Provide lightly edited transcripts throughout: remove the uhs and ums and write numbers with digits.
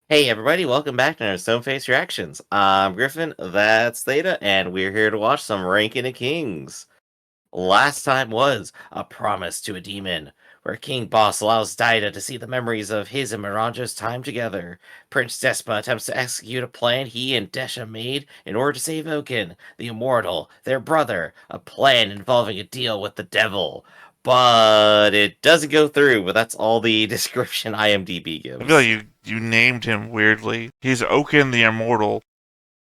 Hey everybody, welcome back to our Stoneface Reactions. I'm Griffin, that's Theta, and we're here to watch some Ranking of Kings. Last time was A Promise to a Demon, where King Boss allows Daida to see the memories of his and Miranjo's time together. Prince Despa attempts to execute a plan he and Desha made in order to save Oaken, the Immortal, their brother, a plan involving a deal with the devil. But it doesn't go through, but that's all the description IMDb I feel like gives. you named him weirdly. He's Oaken the Immortal,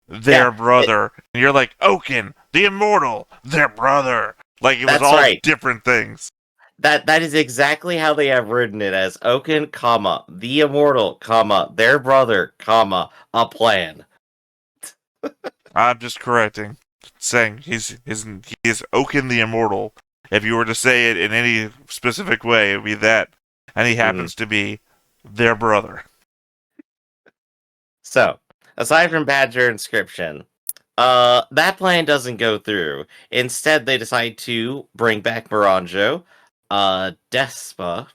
Yeah, their brother. And you're like, Oaken the Immortal, their brother. Like it was that's all right. different things. That is exactly how they have written it as Oaken, comma, the Immortal, comma, their brother, comma, a plan. I'm just correcting. Saying he is Oaken the Immortal. If you were to say it in any specific way, it would be that. And he Mhm. happens to be their brother. So, aside from Badger Inscription, that plan doesn't go through. Instead, they decide to bring back Miranjo, Despa.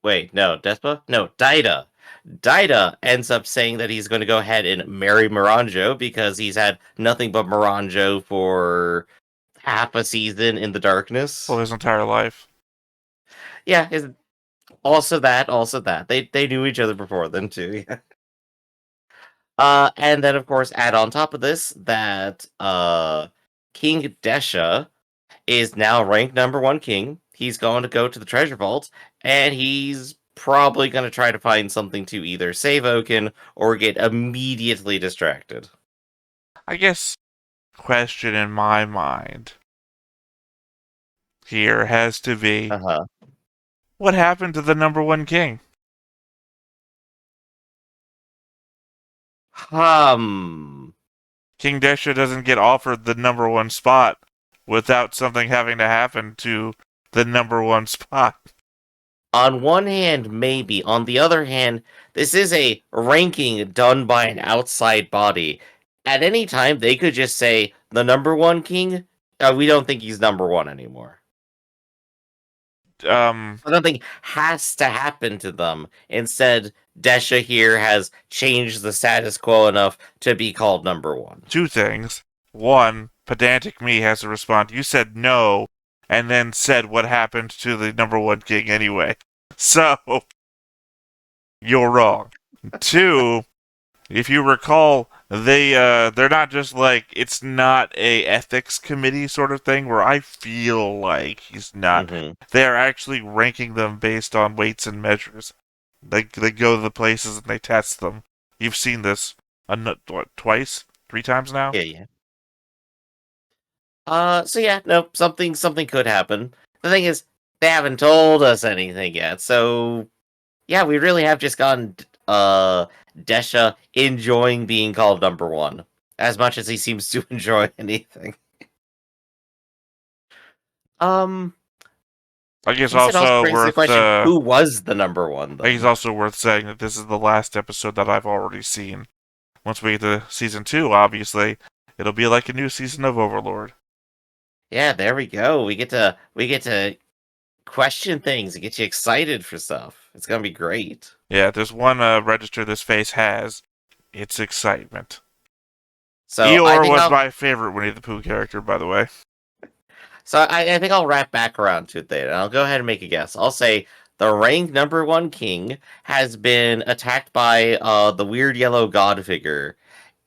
Wait, no, Despa? No, Daida. Daida ends up saying that he's going to go ahead and marry Miranjo because he's had nothing but Miranjo for half a season in the Well, darkness. his entire life. Yeah, also that. They knew each other before then too. Yeah. And then of course add on top of this that King Desha is now ranked number one king. He's going to go to the treasure vault, and he's probably going to try to find something to either save Oaken or get immediately distracted. I guess question in my mind here has to be Uh what happened to the number one king? huh. Hmm. King Desha doesn't get offered the number one spot without something having to happen to the number one spot. On one hand, maybe. On the other hand, this is a ranking done by an outside body. At any time, they could just say, the number one king, we don't think he's number one anymore. Um, Something has to happen to them. Instead, Desha here has changed the status quo enough to be called number one. two things. One, pedantic me has to respond. You said no, and then said what happened to the number one king anyway. So, you're wrong. Two, if you recall, they're not just like it's not a ethics committee sort of thing where I feel like he's not. Hmm. They're actually ranking them based on weights and measures. They go to the places and they test them. You've seen this what, twice, three times now. Yeah, yeah. So yeah, no, something could happen. The thing is, they haven't told us anything yet, so yeah, we really have just gotten Desha enjoying being called number one as much as he seems to enjoy anything. Um, I guess I guess it also also raises the worth question: who was the number one I think it's then? also worth saying that this is the last episode that I've already seen. Once we get to season two, obviously, it'll be like a new season of Overlord. Yeah, there we go. We get to question things and get you excited for stuff. It's gonna be great. Yeah, there's one register this face has. It's excitement. So I Eeyore think was I'll my favorite Winnie the Pooh character, by the way. I think I'll wrap back around to it there, and I'll go ahead and make a guess. I'll say the ranked number one king has been attacked by the weird yellow god figure,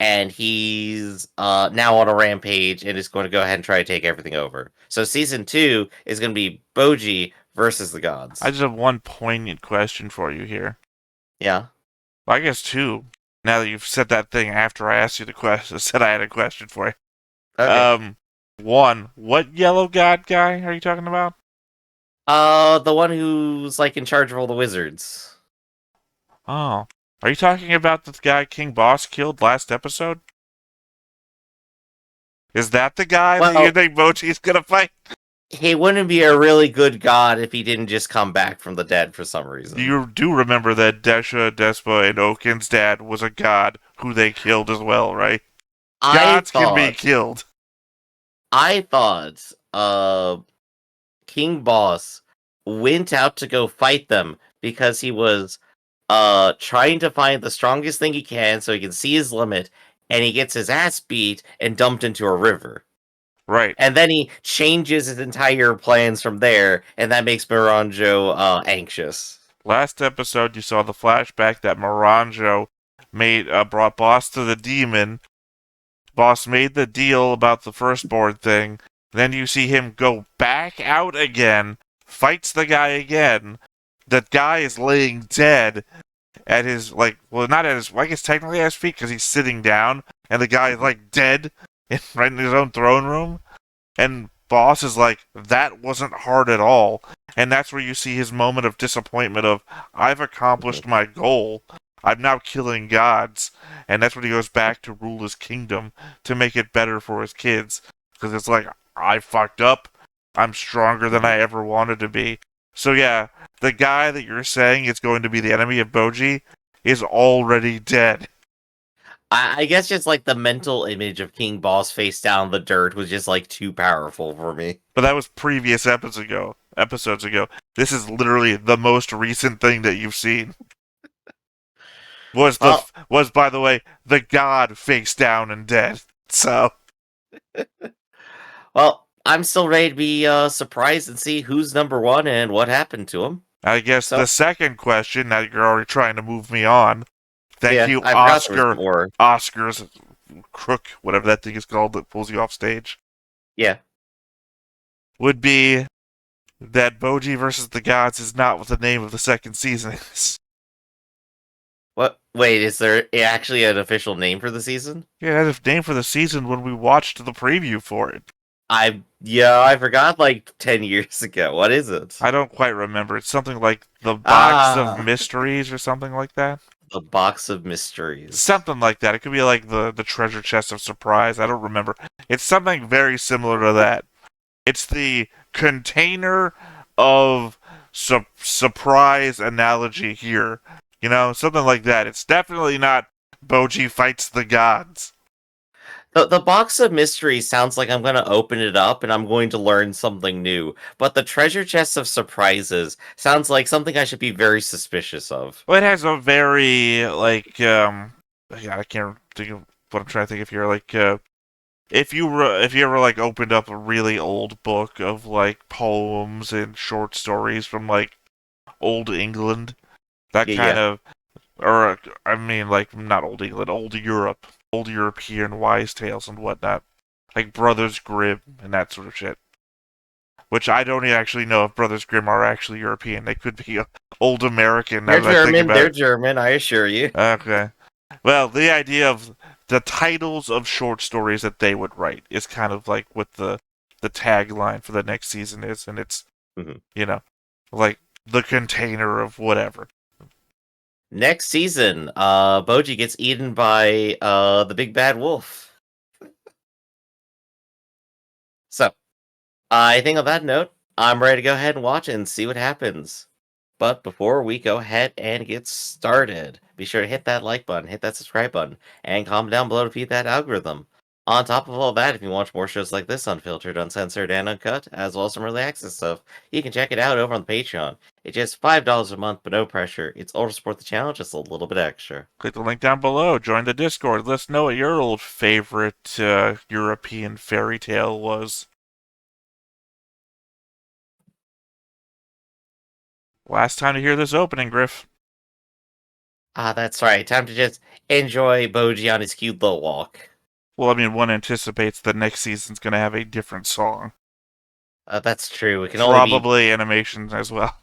and he's now on a rampage and is going to go ahead and try to take everything over. So season two is going to be Boji versus the I gods. just have one poignant question for you here. Yeah. Well, I guess two. Now that you've said that thing after I asked you the question, said I had a question for you. Okay. One, what yellow god guy are you talking about? The one who's like in charge of all the wizards. Oh, are you talking about the guy King Boss killed last episode? Is that the guy that you Well, think Mochi's gonna fight? he wouldn't be a really good god if he didn't just come back from the dead for some reason. You do remember that Desha, Despa, and Oaken's dad was a god who they killed as well, right? I Gods can be thought killed. I thought King Boss went out to go fight them because he was trying to find the strongest thing he can so he can see his limit, and he gets his ass beat and dumped into a river. Right. And then he changes his entire plans from there, and that makes Miranjo anxious. Last episode, you saw the flashback that Miranjo brought Boss to the demon. Boss made the deal about the firstborn thing. Then you see him go back out again, fights the guy again. The guy is laying dead at his, not at his, I guess technically at his feet because he's sitting down, and the guy is, dead right in his own throne room. And Boss is like, that wasn't hard at all. And that's where you see his moment of disappointment of, I've accomplished my goal. I'm now killing gods. And that's when he goes back to rule his kingdom to make it better for his kids. Because it's like, I fucked up. I'm stronger than I ever wanted to be. So yeah, the guy that you're saying is going to be the enemy of Boji is already dead. I guess just like the mental image of King Boss face down the dirt was just like too powerful for me. But that was previous episodes ago. This is literally the most recent thing that you've seen. Was by the way, the god face down and dead. So well, I'm still ready to be surprised and see who's number one and what happened to him. I guess the second question, now you're already trying to move me on. Thank you, Oscar's crook, whatever that thing is called that pulls you off stage. Yeah. Would be that Boji versus the Gods is not what the name of the second season is. What? Wait, is there actually an official name for the season? Yeah, it had a name for the season when we watched the preview for it. I forgot 10 years ago. What is it? I don't quite remember. It's something like the Box of Mysteries or something like that. The Box of Mysteries. Something like that. It could be like the Treasure Chest of Surprise. I don't remember. It's something very similar to that. It's the container of surprise analogy here. You know, something like that. It's definitely not Boji fights the gods. The Box of Mysteries sounds like I'm going to open it up and I'm going to learn something new. But the Treasure Chest of Surprises sounds like something I should be very suspicious of. Well, it has a very, I can't think of what I'm trying to think of here. If you ever opened up a really old book of poems and short stories from old England, that kind of, or I mean not old England, old Europe, old European wise tales and whatnot, like Brothers Grimm and that sort of shit. Which I don't actually know if Brothers Grimm are actually European. They could be old American. They're German. They're German. I assure you. Okay. Well, the idea of the titles of short stories that they would write is kind of like what the tagline for the next season is, and it's the container of whatever. Next season, Boji gets eaten by the big bad wolf. So, I think on that note, I'm ready to go ahead and watch it and see what happens. But before we go ahead and get started, be sure to hit that like button, hit that subscribe button, and comment down below to feed that algorithm. On top of all that, if you watch more shows like this unfiltered, uncensored, and uncut, as well as some early access stuff, you can check it out over on the Patreon. It's just $5 a month, but no pressure. It's all to support the channel, just a little bit extra. Click the link down below, join the Discord, let us know what your old favorite European fairy tale was. Last time to hear this opening, Griff. That's right. Time to just enjoy Boji on his cute little walk. Well, I mean, one anticipates the next season's going to have a different song. That's true. It can probably animations as well.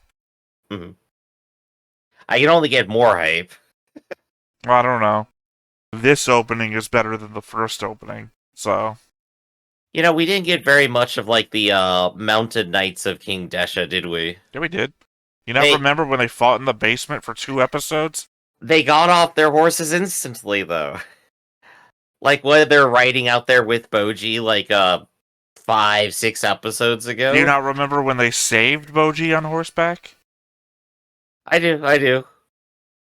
Mm-hmm. I can only get more hype. Well, I don't know. This opening is better than the first opening, so... we didn't get very much of, the Mounted Knights of King Desha, did we? Yeah, we did. You never remember when they fought in the basement for 2 episodes? They got off their horses instantly, though. When they're riding out there with Boji, 5-6 episodes ago. Do you not remember when they saved Boji on horseback? I do.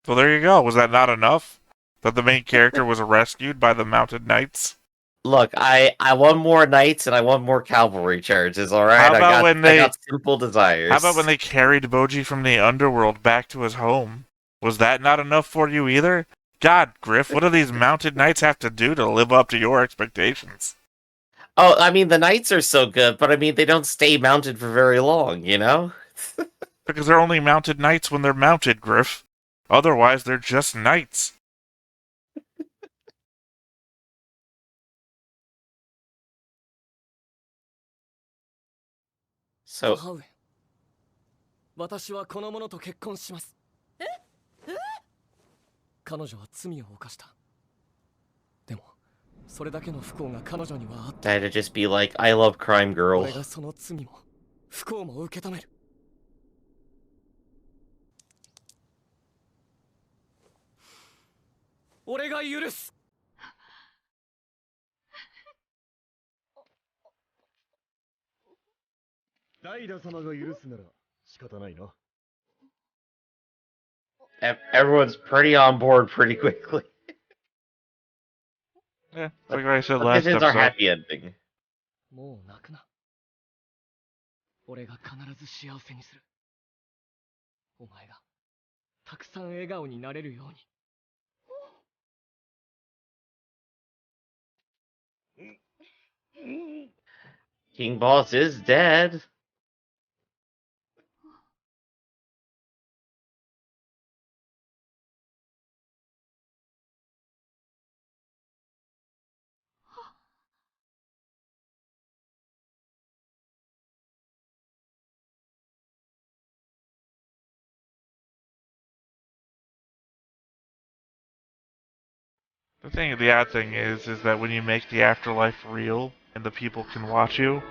Well, there you go. Was that not enough? That the main character was rescued by the Mounted Knights? Look, I want more knights and I want more cavalry charges, alright? How about I got simple desires. How about when they carried Boji from the underworld back to his home? Was that not enough for you either? God, Griff, what do these mounted knights have to do to live up to your expectations? Oh, I mean, the knights are so good, but I mean, they don't stay mounted for very long, you know? Because they're only mounted knights when they're mounted, Griff. Otherwise, they're just knights. So, 母上、私はこの者と結婚します。彼女は罪を犯した。でも、それだけの不幸が彼女にはあった。 that'd just be like, I love crime girl. 俺がその罪も不幸も受け止める。俺が許す。ダイダ様が許すなら仕方ないな。Everyone's pretty on board pretty quickly. Yeah, like I said The last pigeons are episode. happy ending. もう泣くな。俺が必ず幸せにする。お前がたくさん笑顔になれるように。 King Boss is dead. The odd thing is that when you make the afterlife real and the people can watch you,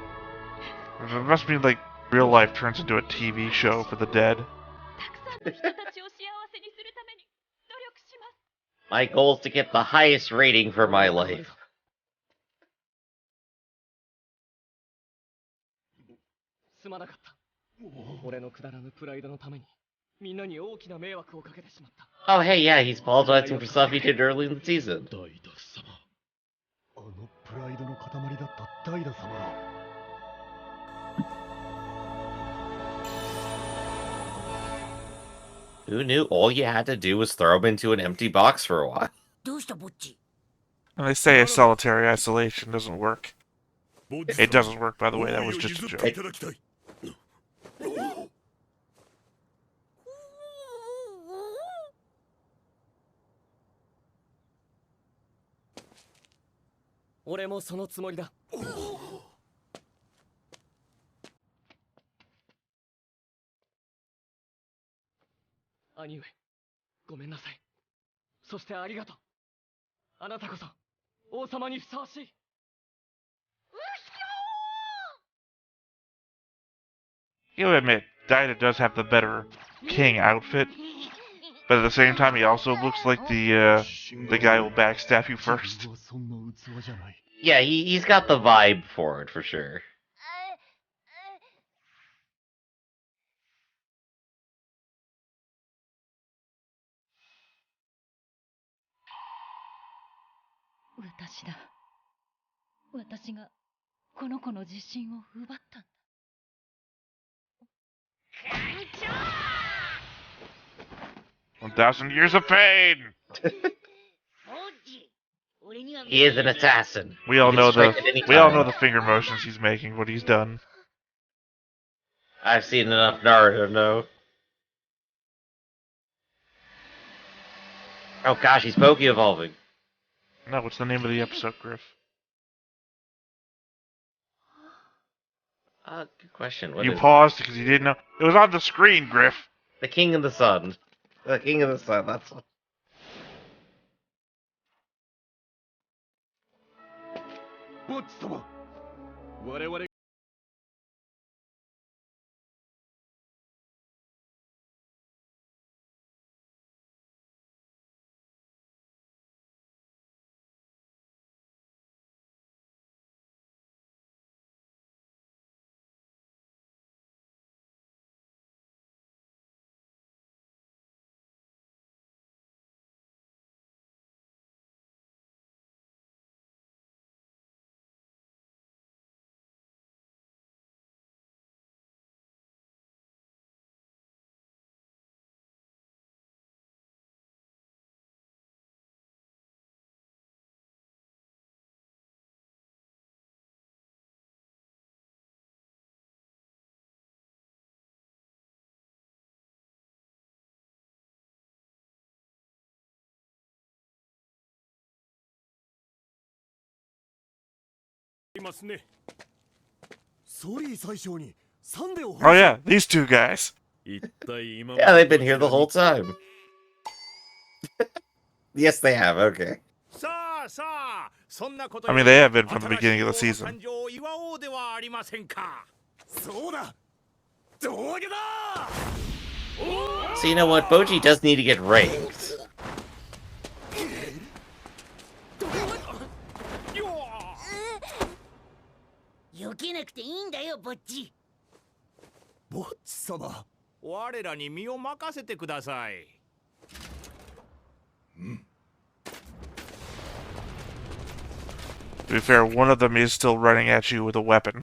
it must mean like real life turns into a TV show for the dead. My goal is to get the highest rating for my life. すまなかった。俺のくだらぬプライドのためにみんなに大きな迷惑をかけてしまった。 Oh, hey, yeah, he's apologizing for stuff he did early in the season. ダイダ様。あのプライドの塊だったダイダ様が。Who knew all you had to do was throw him into an empty box for a while? どうしたぼっち？ And they say solitary isolation doesn't work. It doesn't work, by the way, that was just a joke. 俺もそのつもりだ。兄上、ごめんなさい。そしてありがとう。あなたこそ王様にふさわしい。 You admit, Dinah does have the better king outfit, but at the same time, he also looks like the guy who will backstab you first. そんな器じゃない。 Yeah, he's got the vibe for it, for sure. 私だ。私がこの子の自信を奪ったんだ。 1,000 years of pain! He is an assassin. We all He can know strike at any time. the finger motions he's making, what he's done. I've seen enough Naruto to know. Oh gosh, he's Poke evolving. No, what's the name of the episode, Griff? Good question. What You is paused because you didn't know. It was on the screen, Griff. The King of the Sun. The King of the Sun, that's what. ボッチ様。我々 Oh yeah, these two guys. Yeah, they've been here the whole time. Yes, they have. Okay. I mean, they have been from the beginning of the season. So you know what? Boji does need to get ranked. To be fair, one of them is still running at you with a weapon.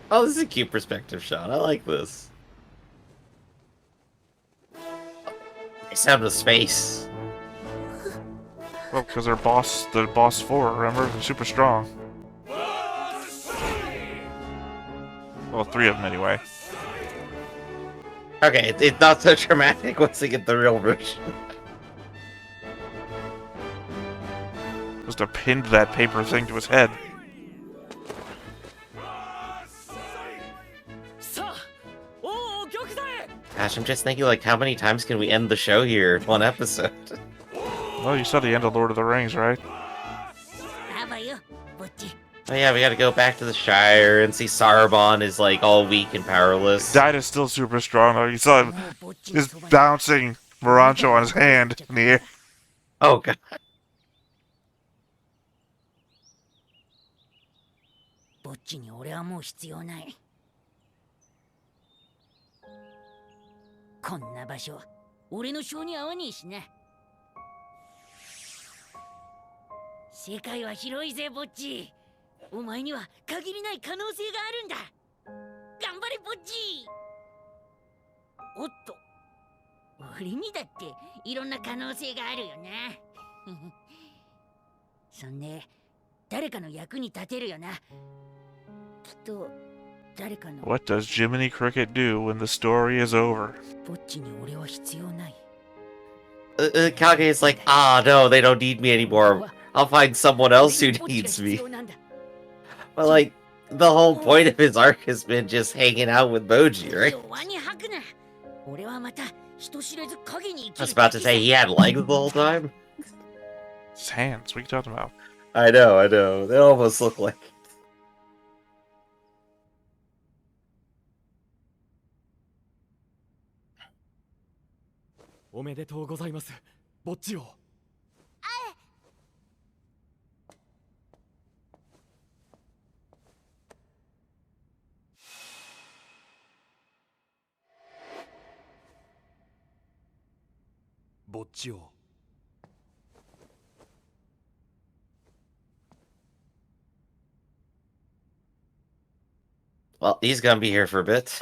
Oh, this is a cute perspective shot. I like this. Nice out of space. Well, because they're boss 4, remember? They're super strong. Well, 3 of them anyway. Okay, it's not so dramatic once they get the real version. Just to pinned that paper thing to his head. Gosh, I'm just thinking, like, how many times can we end the show here in one episode? Well, you saw the end of Lord of the Rings, right? Oh yeah, we gotta go back to the Shire and see Saruman is, like, all weak and powerless. Died is still super strong, though. You saw him just bouncing Morancho on his hand in the air. Oh god. What does Jiminy Cricket do when the story is over? Kage is like, no, they don't need me anymore. I'll find someone else who needs me. But, like, the whole point of his arc has been just hanging out with Boji, right? I was about to say he had legs the whole time. His hands, what are you talking about? I know. They almost look like... Well, he's gonna be here for a bit.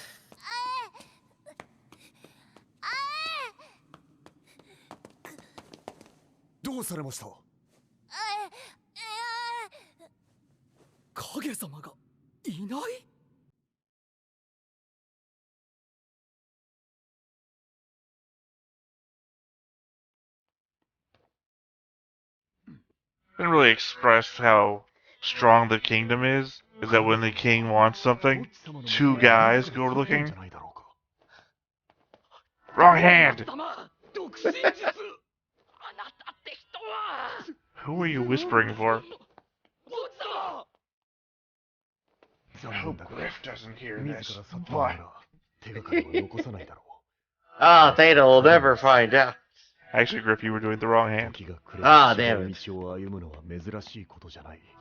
Didn't really express how strong the kingdom is that when the king wants something, 2 guys go looking. Wrong hand! Who are you whispering for? I hope Griff doesn't hear this. Why? Theta will never find out. Actually, Griff, you were doing the wrong hand. Damn it.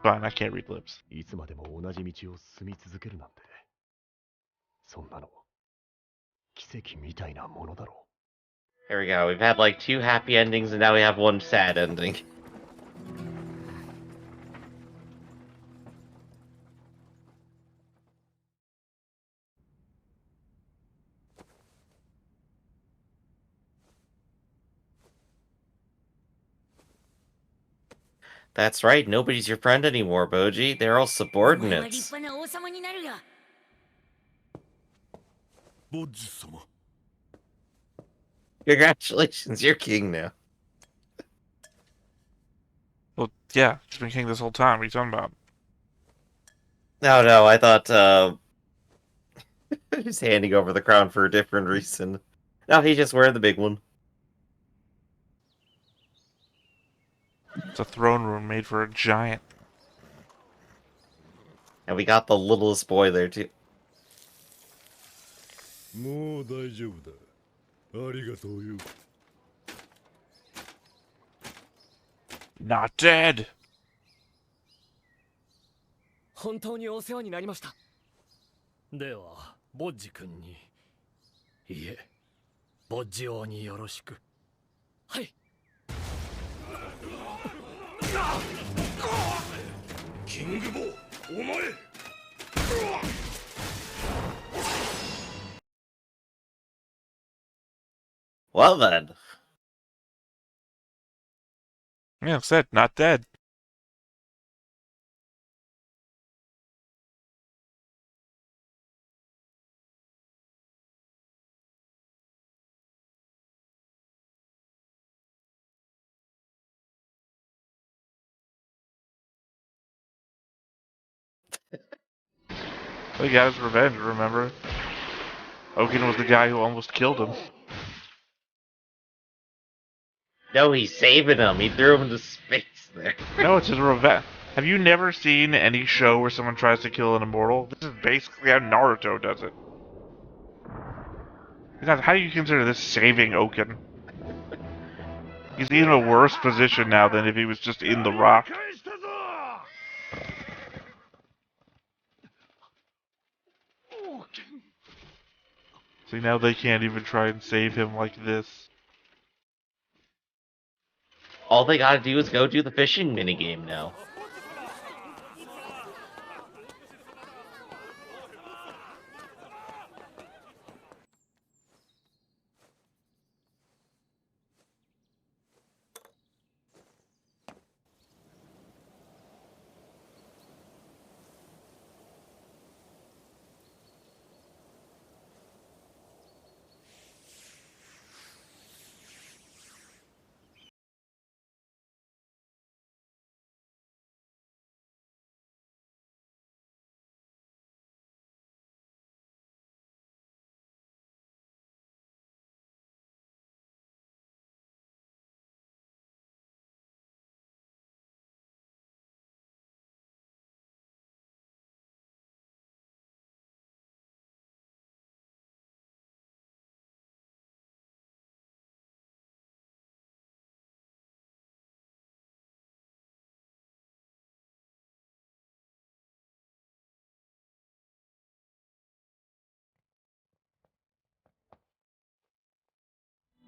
Fine, I can't read lips. Here we go. We've had like 2 happy endings and now we have 1 sad ending. That's right, nobody's your friend anymore, Boji. They're all subordinates. Congratulations, you're king now. Well, yeah, he's been king this whole time. What are you talking about? No, I thought he's handing over the crown for a different reason. No, he's just wearing the big one. It's a throne room made for a giant. And we got the littlest boy there, too. もう大丈夫だ。ありがとうよ。Not dead! 本当にお世話になりました。では、ボッジ君に。いえ、ボッジ王によろしく。はい。キングボー、お前。Well then. Yeah, I said, not dead. Well, he got his revenge, remember? Oaken was the guy who almost killed him. No, he's saving him. He threw him into space there. No, it's his revenge. Have you never seen any show where someone tries to kill an immortal? This is basically how Naruto does it. How do you consider this saving Oaken? He's in a worse position now than if he was just in the rock. See, now they can't even try and save him like this. All they gotta do is go do the fishing minigame now. "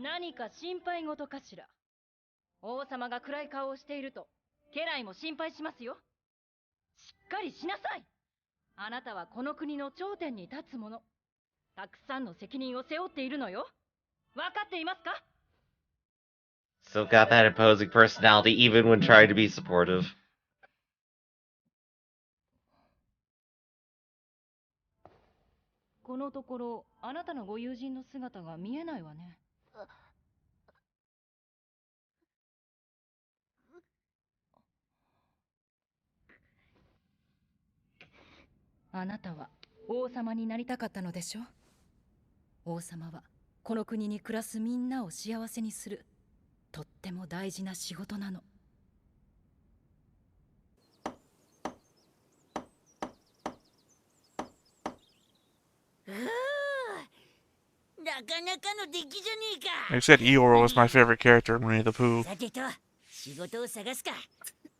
何か心配事かしら。王様が暗い顔をしていると家来も心配しますよ。しっかりしなさい。あなたはこの国の頂点に立つ者。たくさんの責任を背負っているのよ。分かっていますか?" Still got that imposing personality even when trying to be supportive. このところあなたのご友人の姿が見えないわね。あなたは王様になりたかったのでしょ。王様はこの国に暮らすみんなを幸せにするとっても大事な仕事なの。なかなかの出来じゃねえか。 I said Eeyore was my favorite character in Winnie the Pooh. さてと、仕事を探すか。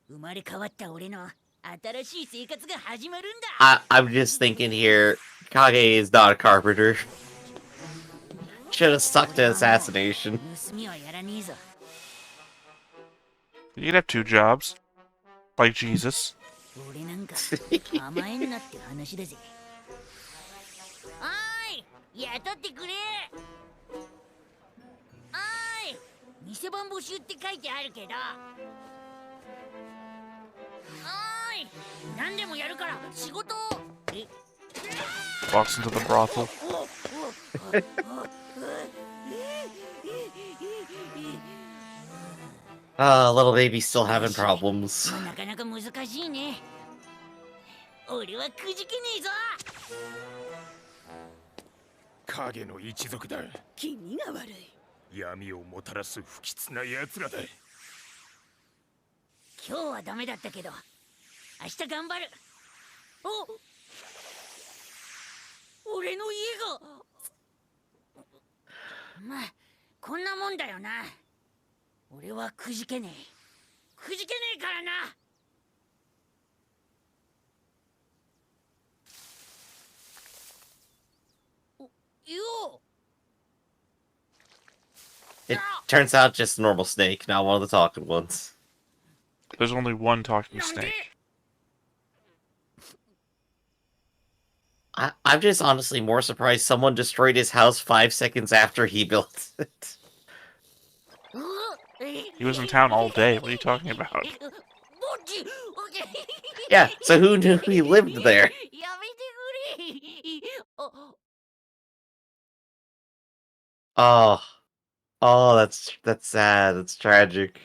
生まれ変わった俺の新しい生活が始まるんだ。I'm just thinking here, Kage is not a carpenter. Should have stuck to assassination. 盗みはやらねえぞ。 You could have 2 jobs. Like Jesus. 俺なんか甘えんなって話だぜ。おーい、雇ってくれ。おーい、店番募集って書いてあるけど。おーい、何でもやるから仕事を。え Walks into the brothel. Little baby's still having problems. まあなかなか難しいね。俺はくじけねえぞ。影の一族だ。気味が悪い。闇をもたらす不吉な奴らだ。今日はダメだったけど、明日頑張る。俺の家が。まあこんなもんだよな。俺はくじけねえ。くじけねえからな。よ It turns out just a normal snake, not one of the talking ones. There's only one talking なんで snake. I'm just honestly more surprised someone destroyed his house 5 seconds after he built it. He was in town all day. What are you talking about? Yeah, so who knew he lived there? やめてくれ。Oh, oh, that's sad. That's tragic.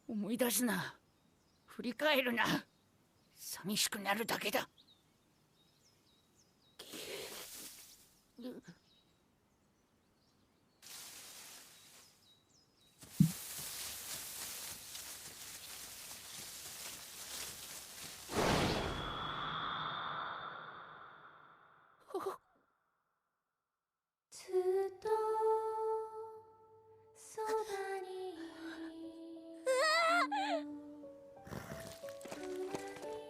思い出すな。振り返るな。寂しくなるだけだ。ずっとそばに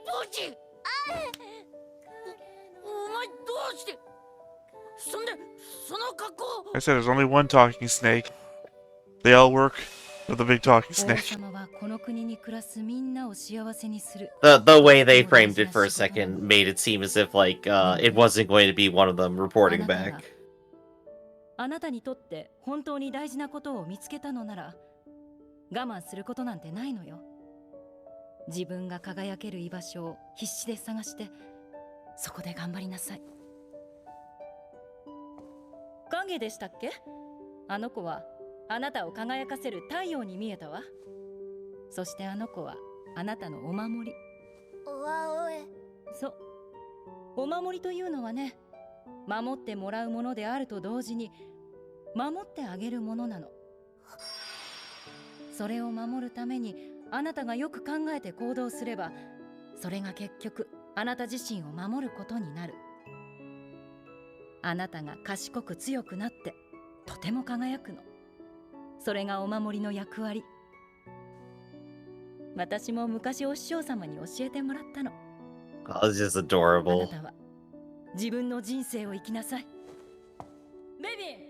ボッジ、お前どうして。そんでその格好。 I said there's only one talking snake. They all work with the big talking 王 snake. 様はこの国に暮らすみんなを幸せにする。 The way they framed it for a second made it seem as if like it wasn't going to be one of them reporting back. あなたにとって本当に大事なことを見つけたのなら我慢することなんてないのよ。自分が輝ける居場所を必死で探してそこで頑張りなさい。影でしたっけ？あの子はあなたを輝かせる太陽に見えたわ。そしてあの子はあなたのお守り。わおえそう、お守りというのはね、守ってもらうものであると同時に守ってあげるものなの。それを守るためにあなたがよく考えて行動すれば、それが結局あなた自身を守ることになる。あなたが賢く強くなってとても輝くの。それがお守りの役割。私も昔お師匠様に教えてもらったの。 Oh, it's just あな adorable. たは自分の人生を生きなさい。ベビー。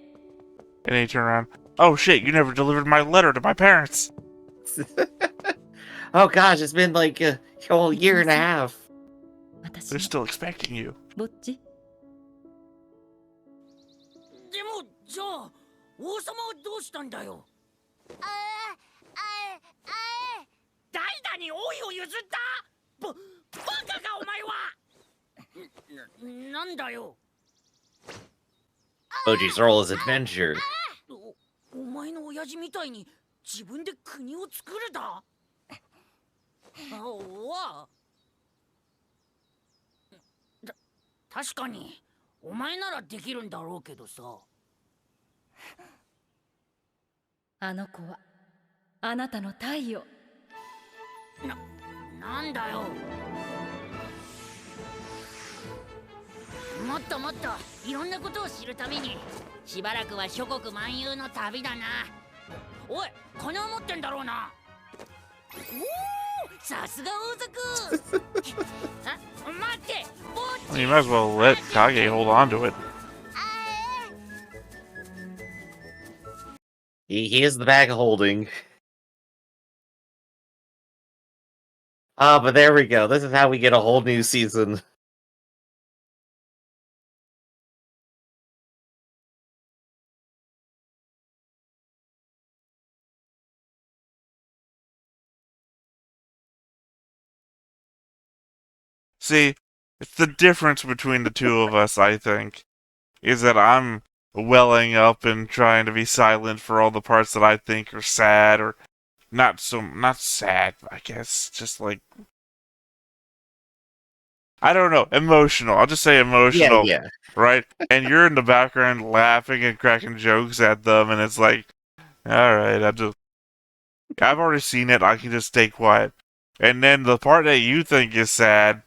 And then he turned around. Oh shit, you never delivered my letter to my parents. Oh gosh, it's been like a whole year and a half. 私 They're も still expecting you. ぼっち。でもじゃあ王様はどうしたんだよ。代打に王位を譲った。バカかお前は。なんだよ。 Boji's role is adventure. お前の親父みたいに自分で国を作るだ。おわ。確かにお前ならできるんだろうけどさ。あの子はあなたの太陽。なんだよ。もっともっといろんなことを知るためにしばらくは諸国漫遊の旅だな。おい、金を持ってんだろうな。おお、さすが王族。あ、待って、ボッ Well, you might as well let Kage hold on to it. He is the bag of holding. Ah, but there we go. This is how we get a whole new season. See, it's the difference between the two of us, I think, is that I'm welling up and trying to be silent for all the parts that I think are sad, or not sad, I guess, just like, I don't know, emotional. I'll just say Yeah, emotional, yeah. right? And you're in the background laughing and cracking jokes at them, and it's like, all right, I've already seen it. I can just stay quiet. And then the part that you think is sad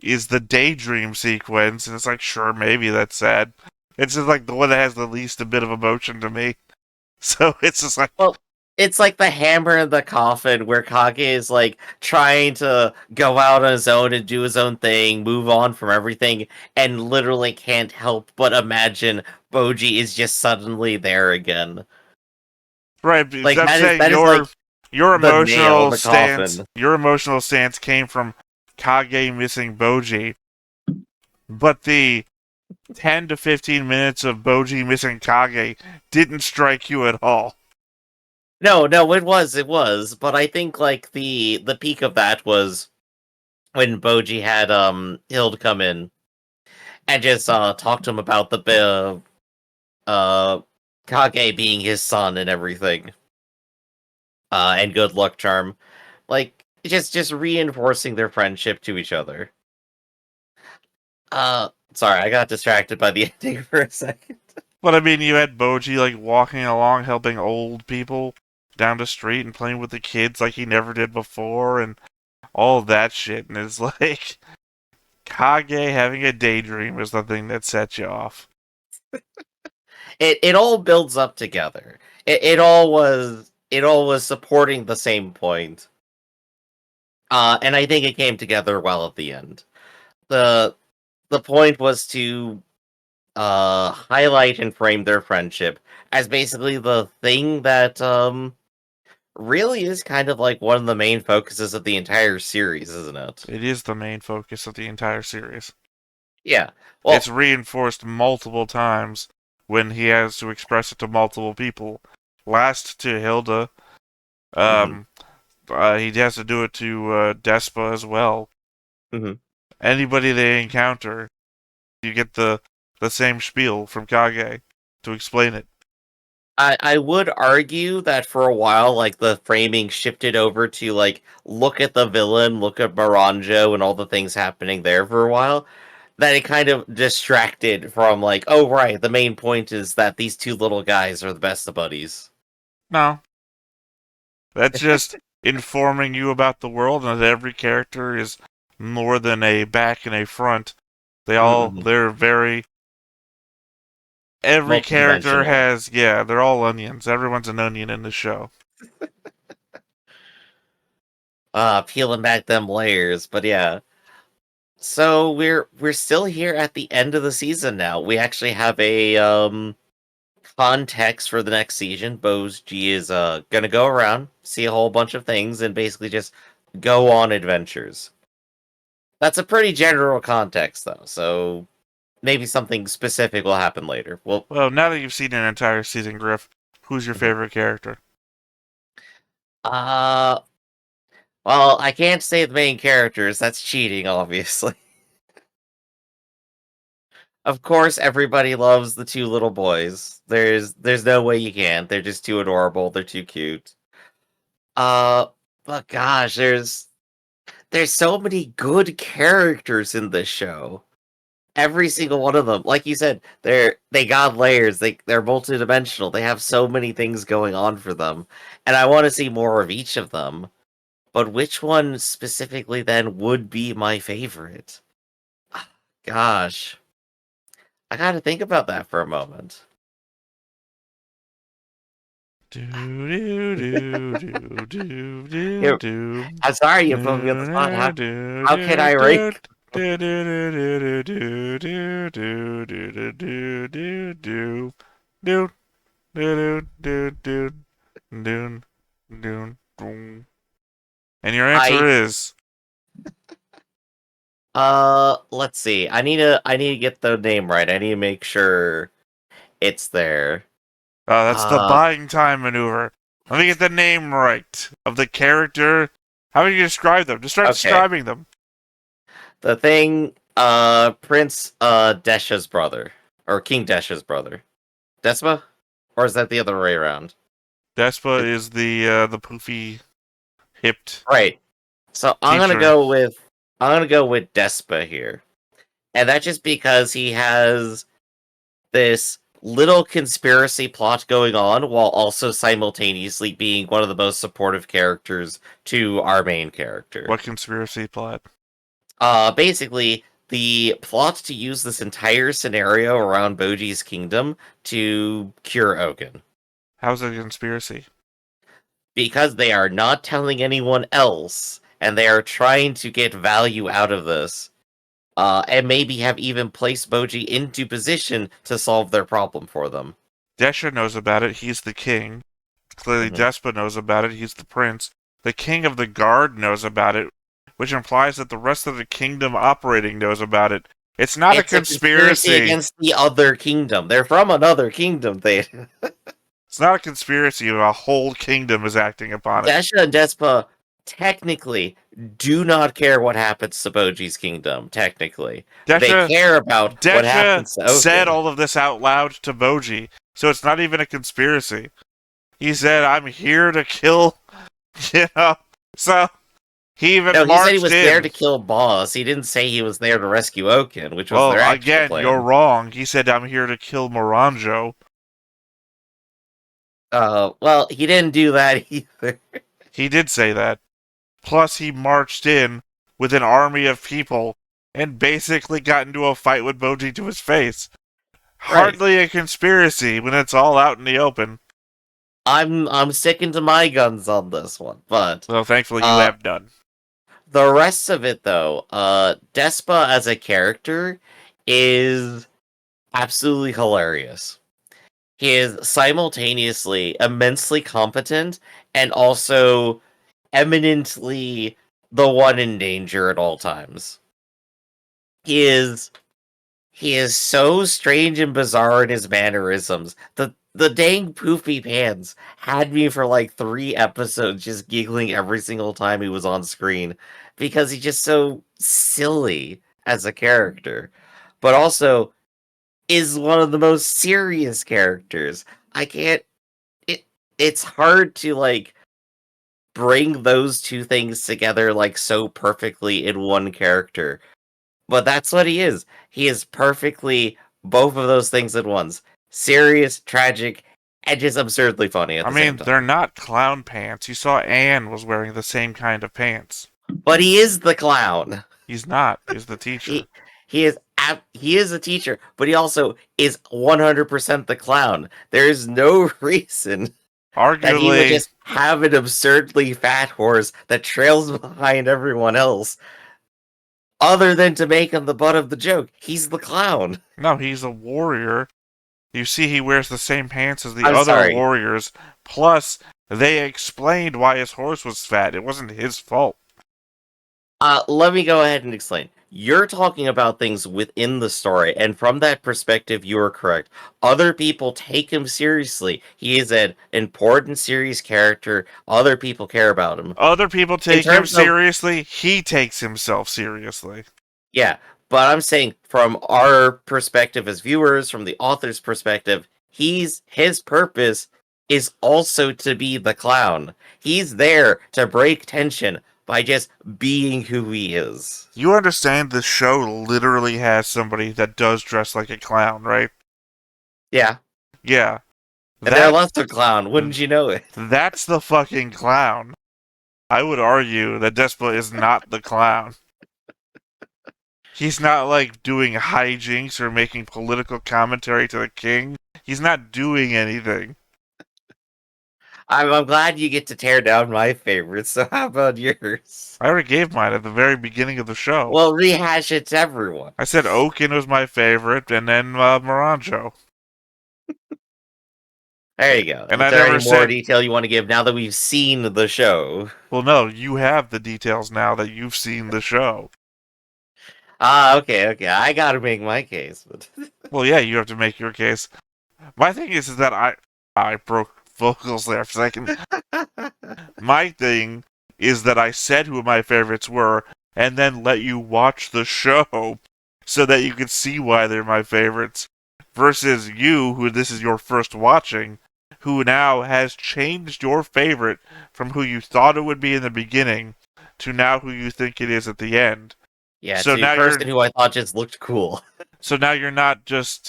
is the daydream sequence, and it's like, sure, maybe that's sad. It's just like the one that has the least a bit of emotion to me. So it's just like, Well, it's like the hammer in the coffin where Kage is like trying to go out on his own and do his own thing, move on from everything, and literally can't help but imagine Boji is just suddenly there again. right? Because Like I'm saying that is like the nail in the coffin. your emotional stance came from Kage missing Boji, but the 10 to 15 minutes of Boji missing Kage didn't strike you at all. No, it was, but I think like the peak of that was when Boji had Hild come in and just talk to him about the Kage being his son and everything. And good luck charm. Like just reinforcing their friendship to each other. Sorry, I got distracted by the ending for a second. But I mean, you had Boji like walking along helping old people down the street and playing with the kids like he never did before and all that shit. And it's like, Kage having a daydream is the thing that sets you off. It all builds up together. It all was supporting the same point. And I think it came together well at the end. The the point was to highlight and frame their friendship as basically the thing that really is kind of like one of the main focuses of the entire series, isn't it? It is the main focus of the entire series. Yeah. Well, It's reinforced multiple times when he has to express it to multiple people. Last to Hilda, mhm, he has to do it to Despa as well. mhm. Anybody they encounter, you get the same spiel from Kage to explain it. I would argue that for a while, like the framing shifted over to like look at the villain, look at Maranjo and all the things happening there for a while. That it kind of distracted from like, oh right, the main point is that these two little guys are the best of buddies. No, that's just informing you about the world and that every character is more than a back and a front. Mm-mm. They're very. Every character Multidimensional. has, yeah, they're all onions. Everyone's an onion in the show. Peeling back them layers, but yeah. So we're still here at the end of the season now. We actually have a context for the next season. Boji is gonna go around, see a whole bunch of things, and basically just go on adventures. That's a pretty general context though, so maybe something specific will happen later. Well, Well, now that you've seen an entire season, Griff, who's your mhm. favorite character? uh well, I can't say the main characters, that's cheating, obviously. Of course, everybody loves the two little boys. There's no way you can't. They're just too adorable. They're too cute. Uh, but gosh, there's so many good characters in this show. Every single one of them, like you said, they got layers. They're multidimensional. They have so many things going on for them, and I want to see more of each of them. But which one specifically then would be my favorite? Gosh, I got to think about that for a moment. Do do do do do do Here, do. I'm sorry you put me on the spot. How can I rank? Do do do do do do do do do do do do do do do do do do. And your answer I is let's see. I need to get the name right. I need to make sure it's there. that's the Uh buying time maneuver. Let me get the name right of the character. How would you describe them? Just start okay. describing them. The thing Prince Desha's brother or King Desha's brother. Despa? Or is that the other way around? Despa is the poofy, hipped Right. So I'm gonna teacher. go with Despa here. And that's just because he has this little conspiracy plot going on while also simultaneously being one of the most supportive characters to our main character. What conspiracy plot? Basically, the plot to use this entire scenario around Boji's kingdom to cure Ogun. How's it a conspiracy? Because they are not telling anyone else, and they are trying to get value out of this. And maybe have even placed Boji into position to solve their problem for them. Desha knows about it. He's the king. Clearly, Despa knows about it. He's the prince. The king of the guard knows about it, which implies that the rest of the kingdom operating knows about it. It's not a conspiracy against the other kingdom. They're from another kingdom. It's not a conspiracy. A whole kingdom is acting upon it. Desha and Despa technically do not care what happens to Boji's kingdom. Technically, they care about what happens to Ogun. Said all of this out loud to Boji, so it's not even a conspiracy. He said, "I'm here to kill," you know. So he even he marched said he was in. there to kill Boss. He didn't say he was there to rescue Ogun, which was their actual again, plan. you're wrong. He said, "I'm here to kill Moranjo." Well, he didn't do that either. He did say that. Plus, he marched in with an army of people and basically got into a fight with Boji to his face. Hardly a conspiracy when it's all out in the open. I'm sticking to my guns on this one, but well, thankfully you have none. The rest of it, though, Despa as a character is absolutely hilarious. He is simultaneously immensely competent and also eminently the one in danger at all times. He is so strange and bizarre in his mannerisms. The dang poofy pants had me for like 3 episodes just giggling every single time he was on screen because he's just so silly as a character, but also is one of the most serious characters. It's hard to like bring those two things together like so perfectly in one character. But that's what he is. He is perfectly both of those things at once. Serious, tragic, and just absurdly funny at the same time. They're not clown pants. You saw Anne was wearing the same kind of pants. But he is the clown. He's not. He's the teacher. He is a teacher, but he also is 100% the clown. There is no reason that he would just have an absurdly fat horse that trails behind everyone else, other than to make him the butt of the joke. He's the clown. No, he's a warrior. You see, he wears the same pants as the other warriors. Plus, they explained why his horse was fat. It wasn't his fault. Let me go ahead and explain. You're talking about things within the story, and from that perspective, you are correct. Other people take him seriously. He is an important, serious character. Other people care about him. Other people take him seriously. He takes himself seriously. Yeah, but I'm saying from our perspective as viewers, from the author's perspective, his purpose is also to be the clown. He's there to break tension by just being who he is. You understand the show literally has somebody that does dress like a clown, right? Yeah. Yeah. And they're less a clown, wouldn't you know it? That's the fucking clown. I would argue that Despa is not the clown. He's not, like, doing hijinks or making political commentary to the king. He's not doing anything. I'm glad you get to tear down my favorites, so how about yours? I already gave mine at the very beginning of the show. Well, rehash it to everyone. I said Oaken was my favorite, and then Moranjo. There you go. And Is there any more detail you want to give now that we've seen the show? Well, no, you have the details now that you've seen the show. Okay. I gotta make my case. But well, yeah, you have to make your case. My thing is that I broke vocals there for a second. My thing is that I said who my favorites were, and then let you watch the show so that you could see why they're my favorites. versus you, who this is your first watching, who now has changed your favorite from who you thought it would be in the beginning to now who you think it is at the end. Yeah, So to a now person who I thought just looked cool. you're not just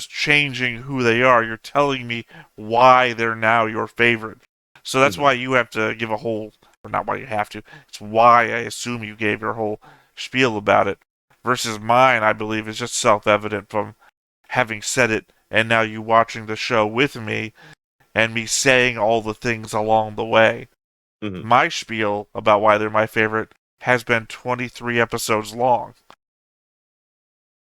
changing who they are, you're telling me why they're now your favorite. So that's Mhm. why you have to give a whole, or not why you have to, it's why I assume you gave your whole spiel about it. Versus mine, I believe, is just self evident from having said it and now you watching the show with me and me saying all the things along the way. Mhm. My spiel about why they're my favorite has been 23 episodes long.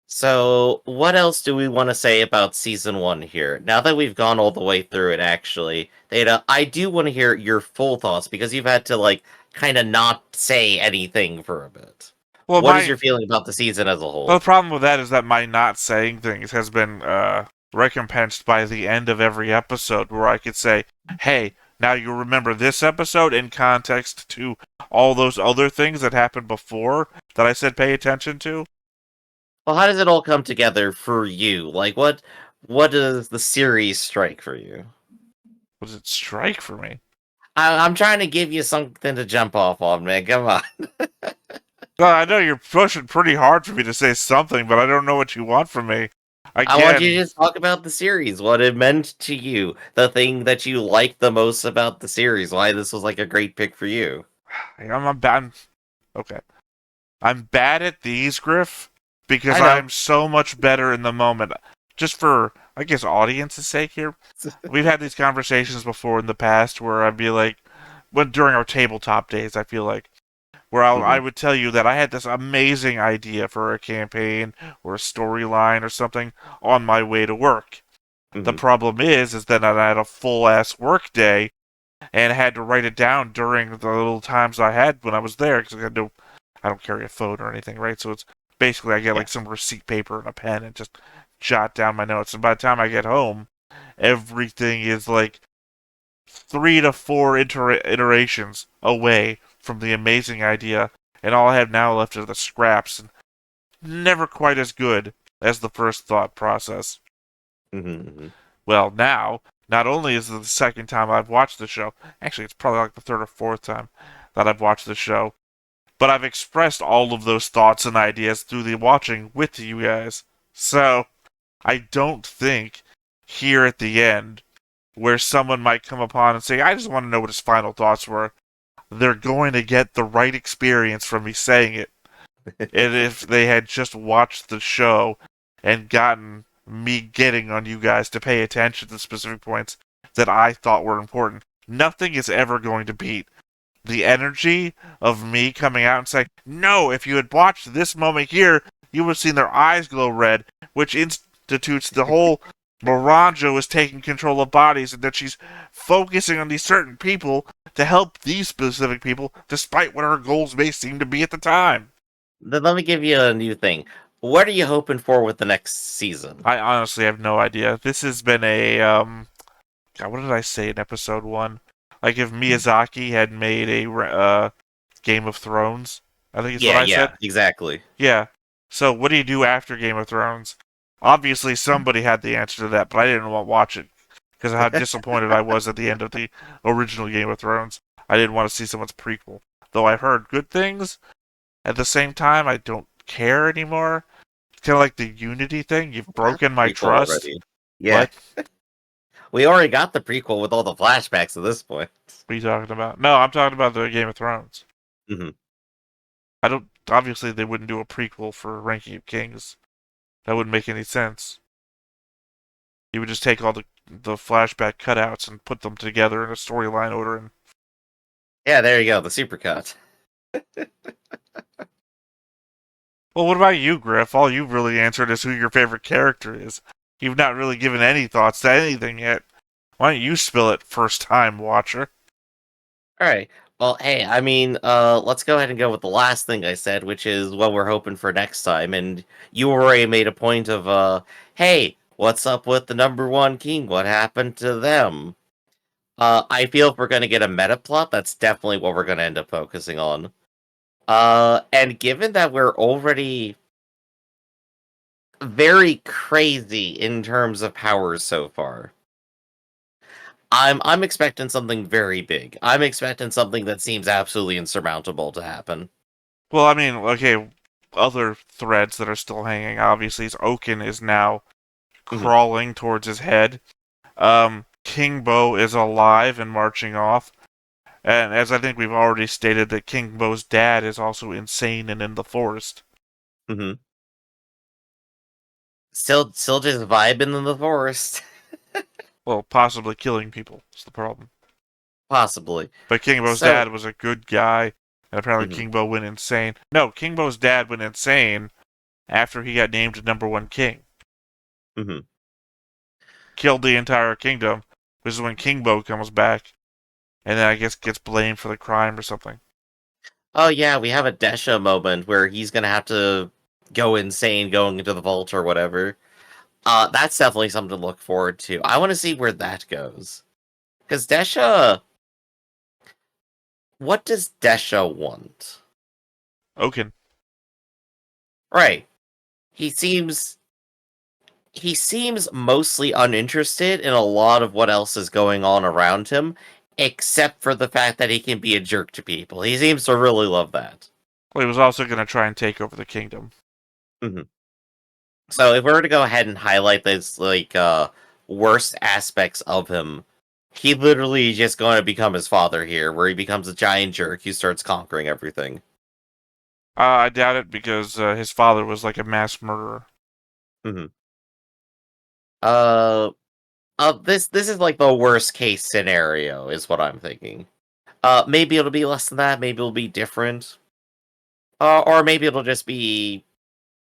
So, what else do we want to say about season 1 here? Now that we've gone all the way through it, actually, Theta, I do want to hear your full thoughts because you've had to, like, kind of not say anything for a bit. Well, What is my your feeling about the season as a Well, whole? the problem with that is that my not saying things has been recompensed by the end of every episode, where I could say, "Hey, now you remember this episode in context to all those other things that happened before that I said pay attention to." Well, how does it all come together for you? Like, what does the series strike for you? What does it strike for me? I'm trying to give you something to jump off on, man. Come on. Well, I know you're pushing pretty hard for me to say something, but I don't know what you want from me. I want you to Again, just talk about the series, what it meant to you, the thing that you liked the most about the series, why this was like a great pick for you. I'm bad. Okay, I'm bad at these, Griff, because I know. I'm so much better in the moment. Just for, I guess, audience's sake here, we've had these conversations before in the past where I'd be like, when during our tabletop days, I feel like, where I Mhm, would tell you that I had this amazing idea for a campaign or a storyline or something on my way to work. The mhm. problem is that I had a full ass work day and had to write it down during the little times I had when I was there because I don't carry a phone or anything, right? So it's basically I get Yeah. like some receipt paper and a pen and just jot down my notes. And by the time I get home, everything is like 3 to 4 iterations away from the amazing idea, and all I have now left are the scraps, and never quite as good as the first thought process. Mhm, mhm. Well, now, not only is it the second time I've watched the show, actually, it's probably like the third or fourth time that I've watched the show, but I've expressed all of those thoughts and ideas through the watching with you guys. So, I don't think here at the end, where someone might come upon and say, I just want to know what his final thoughts were, they're going to get the right experience from me saying it. And if they had just watched the show and gotten me getting on you guys to pay attention to specific points that I thought were important, nothing is ever going to beat the energy of me coming out and saying, no, if you had watched this moment here, you would have seen their eyes glow red, which institutes the whole Moranjo is taking control of bodies and that she's focusing on these certain people to help these specific people, despite what her goals may seem to be at the time. Then let me give you a new thing. What are you hoping for with the next season? I honestly have no idea. This has been a God, what did I say in episode 1? Like if Miyazaki had made a Game of Thrones, I think is what Yeah, I said. yeah, exactly. Yeah. So what do you do after Game of Thrones? Obviously, somebody had the answer to that, but I didn't want to watch it because of how disappointed I was at the end of the original Game of Thrones. I didn't want to see someone's prequel, though I've heard good things. At the same time, I don't care anymore. It's kind of like the Unity thing. You've We got broken the my prequel trust. already. Yeah, What? we already got the prequel with all the flashbacks at this point. What are you talking about? No, I'm talking about the Game of Thrones. Mhm. I don't. Obviously, they wouldn't do a prequel for Ranking of Kings. That wouldn't make any sense. You would just take all the flashback cutouts and put them together in a storyline order. And Yeah, there you go, the supercut. well, what about you, Griff? All you've really answered is who your favorite character is. You've not really given any thoughts to anything yet. Why don't you spill it, first time watcher? All right. Well, hey, I mean, let's go ahead and go with the last thing I said, which is what we're hoping for next time. And you already made a point of, hey, what's up with the number one king? What happened to them? I feel if we're gonna get a meta plot, that's definitely what we're gonna end up focusing on. And given that we're already very crazy in terms of powers so far. I'm expecting something very big. I'm expecting something that seems absolutely insurmountable to happen. Well, I mean, okay, other threads that are still hanging, obviously, is Oaken is now crawling towards his head. King Bo is alive and marching off. And as I think we've already stated, that King Bo's dad is also insane and in the forest. Mm-hmm. Still just vibing in the forest. Well, possibly killing people is the problem. Possibly. But King Bo's So- dad was a good guy, and apparently Mhm. King Bo went insane. No, King Bo's dad went insane after he got named #1 king. Mm-hmm. Killed the entire kingdom. This is when King Bo comes back, and then I guess gets blamed for the crime or something. Oh yeah, we have a Desha moment where he's gonna have to go insane going into the vault or whatever. That's definitely something to look forward to. I want to see where that goes. Because Desha... What does Desha want? Oaken. Right. He seems mostly uninterested in a lot of what else is going on around him, except for the fact that he can be a jerk to people. He seems to really love that. Well, he was also going to try and take over the kingdom. Mm-hmm. So if we were to go ahead and highlight those worst aspects of him, he literally is just going to become his father here, where he becomes a giant jerk who starts conquering everything. I doubt it because his father was like a mass murderer. Mm-hmm. This is like the worst case scenario, is what I'm thinking. Maybe it'll be less than that. Maybe it'll be different. Or maybe it'll just be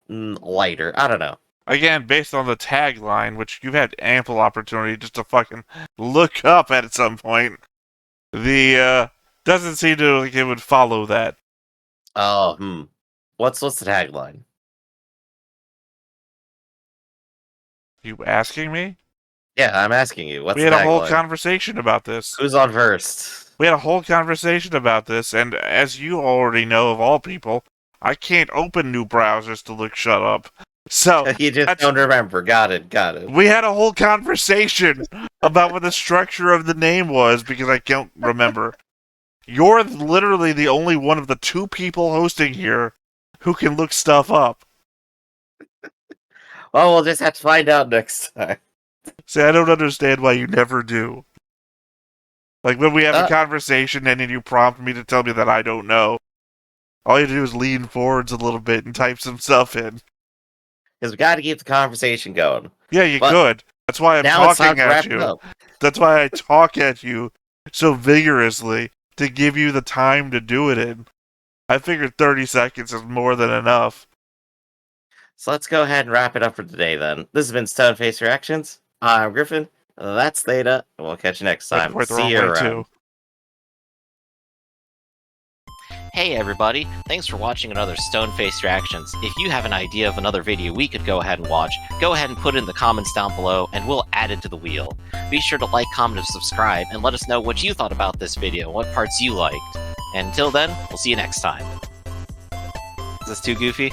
lighter. I don't know. Again, based on the tagline, which you've had ample opportunity just to fucking look up at some point, the doesn't seem to like it would follow that. Oh, What's the tagline? You asking me? Yeah, I'm asking you. What's We the had a whole tagline? conversation about this. Who's on first? We had a whole conversation about this, and as you already know of all people, I can't open new browsers to look shut up. So You just don't remember. Got it. we had a whole conversation about what the structure of the name was because I can't remember. You're literally the only one of the two people hosting here who can look stuff up. Well, we'll just have to find out next time. See, I don't understand why you never do. Like when we have a conversation and then you prompt me to tell me that I don't know. All you have to do is lean forwards a little bit and type some stuff in. Because we got to keep the conversation going. Yeah, you But could. That's why I'm now it's time talking to at wrap it you. up. That's why I talk at you so vigorously to give you the time to do it in. I figured 30 seconds is more than enough. So let's go ahead and wrap it up for today then. This has been Stoneface Reactions. I'm Griffin. That's Theta. And we'll catch you next Went time. quite the See wrong you way, around. too. Hey everybody, thanks for watching another Stoneface Reactions. If you have an idea of another video we could go ahead and watch, go ahead and put it in the comments down below and we'll add it to the wheel. Be sure to like, comment, and subscribe and let us know what you thought about this video, what parts you liked. And until then, we'll see you next time. Is this too goofy?